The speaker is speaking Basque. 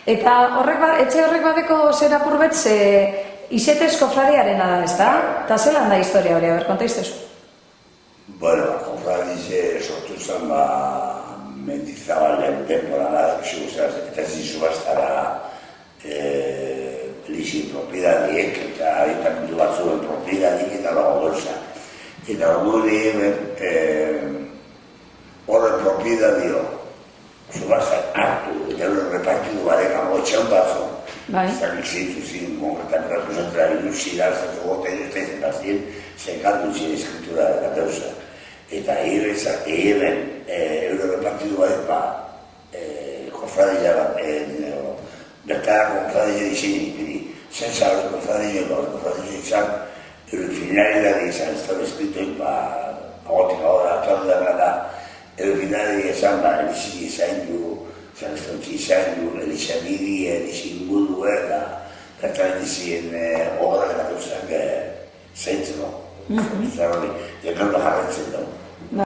Eta etxe horrek badeko zer apurbet, izetez kofradiarena da, ez da? Eta zelan da historia hori, konta iztezu? Bueno, kofradize sortu zen, Mendizabalen temporada, eta zizubastara lizin propiedadiek, eta aitamendu batzuen propiedadiek eta lago bolsa. Eta hori horre propiedadio subastan hartu, eta hori repartidu badeka motxean batzu. Eta gizitu zin, konkretan zentra ilusidan, zatu gote duztezen bazien, zenkandu zin eskritura eta deusa. Eta egin Eurorepartidu bat, kofradila bat, bertara kofradila dizien ipidi. Zen zaure kofradila izan, finalidade izan, ez da eskritoik, agotik ahora, atorda da, finalidade izan, elizini izan du, zaneztontzi izan du, elizabidi, elizingudu, eta bertara dizien obra eta gauzak zeintzeko. Eta jarretzen dugu.